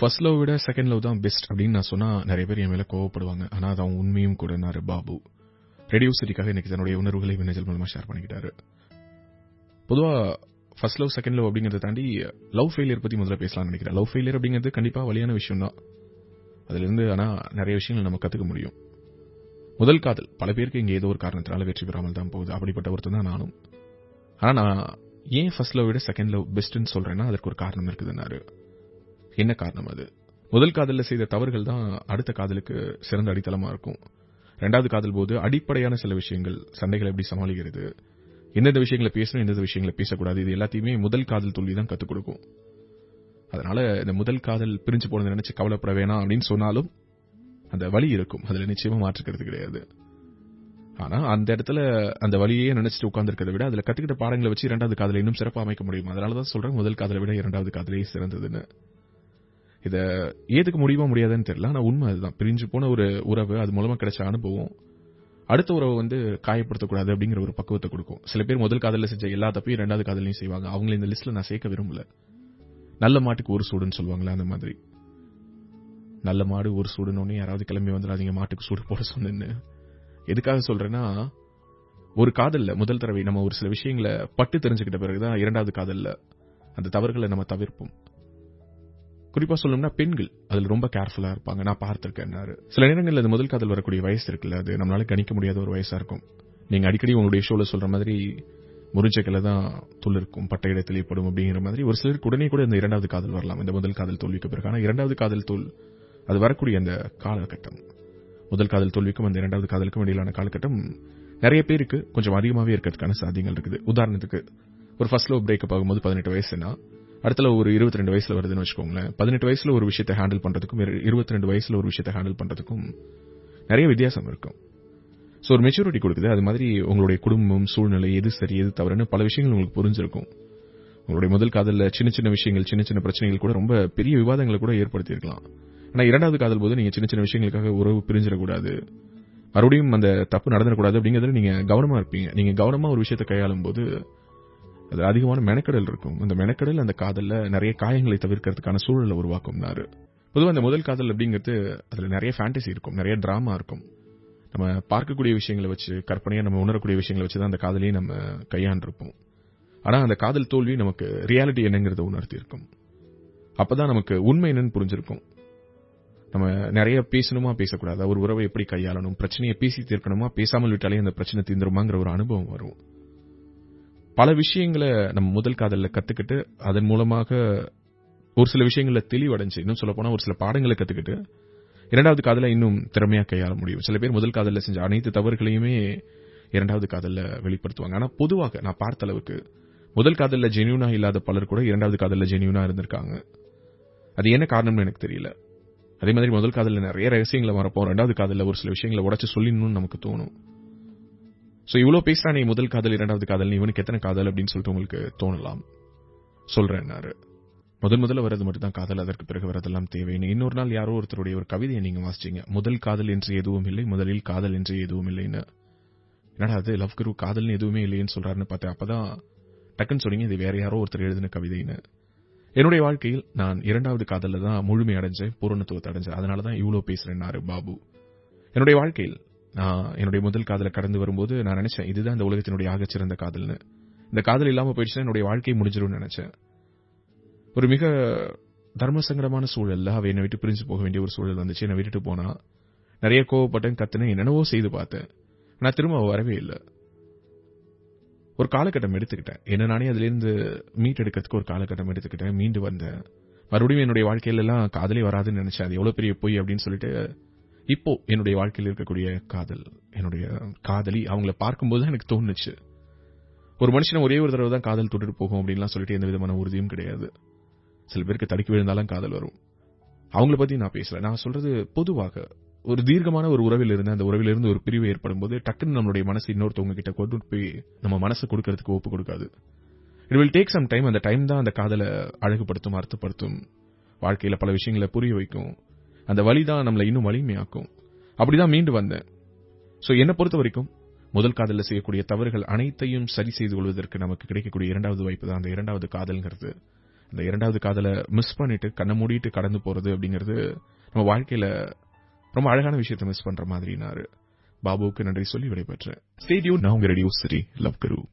First love விட second love தான் best அப்படின்னு நான் சொன்னா நிறைய பேர் என் மேல கோவப்படுவாங்க. ஆனா அது அவன் உண்மையும் கூடனாரு பாபு. ரேடியோ சிட்டிக்காக இன்னைக்கு தன்னுடைய உணர்வுகளை மின்னஞ்சல் மூலமா ஷேர் பண்ணிக்கிட்டாரு. பொதுவா ஃபர்ஸ்ட் லவ் செகண்ட் லவ் அப்படிங்கறத தாண்டி லவ் ஃபெயிலியர் பத்தி முதல்ல பேசலாம்னு நினைக்கிறேன். லவ் ஃபெயிலியர் அப்படிங்கிறது கண்டிப்பா வலியான விஷயம் தான். அதுல இருந்து ஆனா நிறைய விஷயங்கள் நம்ம கத்துக்க முடியும். முதல் காதல் பல பேருக்கு இங்க ஏதோ ஒரு காரணத்தினால வெற்றி பெறாமல் தான் போகுது. அப்படிப்பட்ட ஒருத்தர் தான் நானும். ஆனா நான் ஏன் ஃபர்ஸ்ட் லவ் விட செகண்ட் லவ் பெஸ்ட்னு சொல்றேன்னா அதற்கு ஒரு காரணம் இருக்குதுன்னாரு. என்ன காரணம் அது? முதல் காதல்ல செய்த தவறுகள் தான் அடுத்த காதலுக்கு சிறந்த அடித்தளமா இருக்கும். இரண்டாவது காதல் போது அடிப்படையான சில விஷயங்கள், சண்டைகளை எப்படி சமாளிக்கிறது, எந்தெந்த விஷயங்களை பேசணும், எந்தெந்த விஷயங்களை பேசக்கூடாது, இது எல்லாத்தையுமே முதல் காதல் தோல்வி தான் கத்துக் கொடுக்கும். அதனால இந்த முதல் காதல் பிரிஞ்சு போனதை நினைச்சு கவலைப்பட வேணாம் அப்படின்னு சொன்னாலும் அந்த வலி இருக்கும். அதுல நிச்சயமா மாற்றுக்கிறது கிடையாது. ஆனா அந்த இடத்துல அந்த வலியே நினைச்சிட்டு உட்கார்ந்திருக்கிறத விட அதுல கத்துக்கிட்ட பாடங்களை வச்சு இரண்டாவது காதலை இன்னும் சிறப்பா அமைக்க முடியும். அதனாலதான் சொல்றேன் முதல் காதலை விட இரண்டாவது காதலே சிறந்ததுன்னு. இத ஏத்துக்க முடியுமா முடியாதுன்னு தெரியல. ஆனா உண்மை அதுதான். பிரிஞ்சு போன ஒரு உறவு, அது மூலமா கிடைச்ச அனுபவம் அடுத்த உறவை காயப்படுத்தக்கூடாது அப்படிங்கிற ஒரு பக்குவத்தை கொடுக்கும். சில பேர் முதல் காதல்ல செஞ்ச எல்லா தப்பையும் இரண்டாவது காதலையும் செய்வாங்க. அவங்களை இந்த லிஸ்ட்ல நான் சேர்க்க விரும்பல. நல்ல மாட்டுக்கு ஒரு சூடுன்னு சொல்லுவாங்களே அந்த மாதிரி. நல்ல மாடு ஒரு சூடுன்னு யாராவது கிளம்பி வந்துடாதீங்க மாட்டுக்கு சூடு போட சொன்னேன்னு. எதுக்காக சொல்றேன்னா, ஒரு காதல்ல முதல் தடவை நம்ம ஒரு சில விஷயங்களை பட்டு தெரிஞ்சுக்கிட்ட பிறகுதான் இரண்டாவது காதல்ல அந்த தவறுகளை நம்ம தவிர்ப்போம். குறிப்பா சொல்லணும்னா பெண்கள் அதுல ரொம்ப கேர்ஃபுல்லா இருப்பாங்க. நான் பார்த்திருக்கேன். சில நேரங்களில் அது முதல் காதல் வரக்கூடிய வயசு இருக்குல்ல, அது நம்மளால கணிக்க முடியாத ஒரு வயசா இருக்கும். நீங்க அடிக்கடி உங்களுடைய ஷோல சொல்ற மாதிரி முறிஞ்சக்கல தான் துள் இருக்கும், பட்ட இடத்திலே படும் அப்படிங்கிற மாதிரி ஒரு சிலருக்கு உடனே கூட இந்த இரண்டாவது காதல் வரலாம், இந்த முதல் காதல் தோல்விக்கு பிறகு. ஆனா இரண்டாவது காதல் தோல் அது வரக்கூடிய அந்த காலகட்டம், முதல் காதல் தோல்விக்கும் அந்த இரண்டாவது காதலுக்கும் இடையிலான காலகட்டம் நிறைய பேருக்கு கொஞ்சம் அதிகமாவே இருக்கிறதுக்கான சாத்தியங்கள் இருக்குது. உதாரணத்துக்கு ஒரு ஃபர்ஸ்ட் லவ் பிரேக்கப் ஆகும்போது 18 வயசுனா அடுத்த ஒரு 22 வயசுல வருதுன்னு வச்சுக்கோங்களேன். 18 வயசுல ஒரு விஷயத்தை ஹேண்டில் பண்றதுக்கும் 22 வயசுல ஒரு விஷயத்தை ஹேண்டில் பண்றதுக்கும் நிறைய வித்தியாசம் இருக்கும். சோ ஒரு மெச்சூரிட்டி கொடுக்குது. அது மாதிரி உங்களுடைய குடும்பம், சூழ்நிலை, எது சரி எது தவறுன்னு பல விஷயங்கள் உங்களுக்கு புரிஞ்சிருக்கும். உங்களுடைய முதல் காதல்ல சின்ன சின்ன விஷயங்கள், சின்ன சின்ன பிரச்சனைகள் கூட ரொம்ப பெரிய விவாதங்களை கூட ஏற்படுத்தி இருக்கலாம். ஆனா இரண்டாவது காதல் போது நீங்க சின்ன சின்ன விஷயங்களுக்காக உறவு பிரிஞ்சிடக்கூடாது, மறுபடியும் அந்த தப்பு நடந்துடக்கூடாது அப்படிங்கறதுல நீங்க கவனமா இருப்பீங்க. நீங்க கவனமா ஒரு விஷயத்தை கையாளும் போது அது அதிகமான மெனக்கடல் இருக்கும். அந்த மெனக்கடல் அந்த காதல்ல நிறைய காயங்களை தவிர்க்கிறதுக்கான சூழலை உருவாக்கும்னாரு. பொதுவா அந்த முதல் காதல் அப்படிங்கிறது அதுல நிறைய ஃபேண்டசி இருக்கும், நிறைய டிராமா இருக்கும். நம்ம பார்க்கக்கூடிய விஷயங்களை வச்சு, கற்பனையா நம்ம உணரக்கூடிய விஷயங்களை வச்சுதான் அந்த காதலையே நம்ம கையாண்டிருப்போம். ஆனா அந்த காதல் தோல்வி நமக்கு ரியாலிட்டி என்னங்கிறத உணர்த்தி இருக்கும். அப்பதான் நமக்கு உண்மை என்னன்னு புரிஞ்சிருக்கும். நம்ம நிறைய பேசணுமா பேசக்கூடாது, ஒரு உறவை எப்படி கையாளணும், பிரச்சனையை பேசி தீர்க்கணுமா, பேசாமல் விட்டாலே அந்த பிரச்சனை தீர்ந்துருமாங்கிற ஒரு அனுபவம் வரும். பல விஷயங்களை நம்ம முதல் காதல்ல கத்துக்கிட்டு அதன் மூலமாக ஒரு சில விஷயங்கள்ல தெளிவடைஞ்சு, இன்னும் சொல்ல போனா ஒரு சில பாடங்களை கத்துக்கிட்டு இரண்டாவது காதலை இன்னும் திறமையா கையாள முடியும். சில பேர் முதல் காதல்ல செஞ்ச அனைத்து தவறுகளையுமே இரண்டாவது காதல்ல வெளிப்படுத்துவாங்க. ஆனா பொதுவாக நான் பார்த்த அளவுக்கு முதல் காதல்ல ஜெனியூனா இல்லாத பலர் கூட இரண்டாவது காதல்ல ஜெனியூனா இருந்திருக்காங்க. அது என்ன காரணம்னு எனக்கு தெரியல. அதே மாதிரி முதல் காதல்ல நிறைய ரகசியங்களை மறப்போம், இரண்டாவது காதல்ல ஒரு சில விஷயங்களை உடைச்சு சொல்லிடணும்னு நமக்கு தோணும். சோ இவ்வளவு பேசுறானே முதல் காதல் இரண்டாவது காதல், இவனுக்கு எத்தனை காதல் அப்படின்னு சொல்லிட்டு உங்களுக்கு தோணலாம். சொல்றேன்னாரு. முதல்ல வர்றது மட்டும் தான் காதல், அதற்கு பிறகு வரதெல்லாம் தேவைன்னு. இன்னொரு நாள் யாரோ ஒருத்தருடைய ஒரு கவிதையை நீங்க வாசிச்சீங்க. முதல் காதல் என்று எதுவும் இல்லை, முதலில் காதல் என்று எதுவும் இல்லைன்னு. என்னடா அது லவ் குரு காதல்னு எதுவுமே இல்லைன்னு சொல்றாருன்னு பார்த்தேன். அப்பதான் டக்குன்னு சொன்னீங்க இது வேற யாரோ ஒருத்தர் எழுதின கவிதைன்னு. என்னுடைய வாழ்க்கையில் நான் இரண்டாவது காதல்ல தான் முழுமை அடைஞ்சேன், பூரணத்துவத்தை அடைஞ்சேன். அதனாலதான் இவ்வளவு பேசுறேன்னாரு பாபு. என்னுடைய வாழ்க்கையில் நான் என்னுடைய முதல் காதலை கடந்து வரும்போது நான் நினைச்சேன் இதுதான் இந்த உலகத்தினுடைய ஆகச்சிறந்த காதல்னு. இந்த காதல் இல்லாம போயிடுச்சுன்னா என்னுடைய வாழ்க்கை முடிஞ்சிரும்னு நினைச்சேன். ஒரு மிக தர்ம சங்கடமான சூழல்ல அவ என்னை விட்டு பிரிஞ்சு போக வேண்டிய ஒரு சூழல் வந்துச்சு. என்னை விட்டுட்டு போனா நிறைய கோவப்பட்டேன், கத்துனேன், என்னென்னவோ செய்து பார்த்தேன். நான் திரும்ப வரவே இல்லை. ஒரு காலகட்டம் எடுத்துக்கிட்டேன், என்ன நானே அதுல இருந்து மீட் எடுக்கிறதுக்கு ஒரு காலகட்டம் எடுத்துக்கிட்டேன். மீண்டு வந்தேன். மறுபடியும் என்னுடைய வாழ்க்கையில எல்லாம் காதலே வராதுன்னு நினைச்சேன். அது எவ்வளவு பெரிய பொய் அப்படின்னு சொல்லிட்டு இப்போ என்னுடைய வாழ்க்கையில் இருக்கக்கூடிய காதல், என்னுடைய காதலி, அவங்கள பார்க்கும்போது எனக்கு தோணுச்சு ஒரு மனுஷனை ஒரே ஒரு தடவை தான் காதல் தொட்டுட்டு போகும் அப்படின்லாம் சொல்லிட்டு எந்த விதமான உறுதியும் கிடையாது. சில பேருக்கு தடுக்கி விழுந்தாலும் காதல் வரும். அவங்கள பத்தி நான் பேசல. நான் சொல்றது பொதுவாக ஒரு தீர்க்கமான ஒரு உறவில் இருந்து அந்த உறவிலிருந்து ஒரு பிரிவு ஏற்படும் போது டக்குன்னு நம்மளுடைய மனசு இன்னொருத்தவங்க கிட்ட கொண்டு போய் நம்ம மனசை கொடுக்கறதுக்கு ஒப்பு கொடுக்காது. It will take some time. அந்த டைம் தான் அந்த காதலை அழகுபடுத்தும், அர்த்தப்படுத்தும், வாழ்க்கையில பல விஷயங்களை புரிய வைக்கும். அந்த வலிதான் நம்மளை இன்னும் வலிமையாக்கும். அப்படிதான் மீண்டு வந்தேன். சோ என்ன பொறுத்த வரைக்கும் முதல் காதல்ல செய்யக்கூடிய தவறுகள் அனைத்தையும் சரி செய்து கொள்வதற்கு நமக்கு கிடைக்கக்கூடிய இரண்டாவது வாய்ப்பு தான் அந்த இரண்டாவது காதல்ங்கிறது. இந்த இரண்டாவது காதலை மிஸ் பண்ணிட்டு கண்ணை மூடிட்டு கடந்து போறது அப்படிங்கிறது நம்ம வாழ்க்கையில ரொம்ப அழகான விஷயத்தை மிஸ் பண்ற மாதிரினாரு. பாபுவுக்கு நன்றி சொல்லி விடைபெற்றேன். Stay tune. நான் உங்க ரேடியோ சிட்டி லவ் குரு.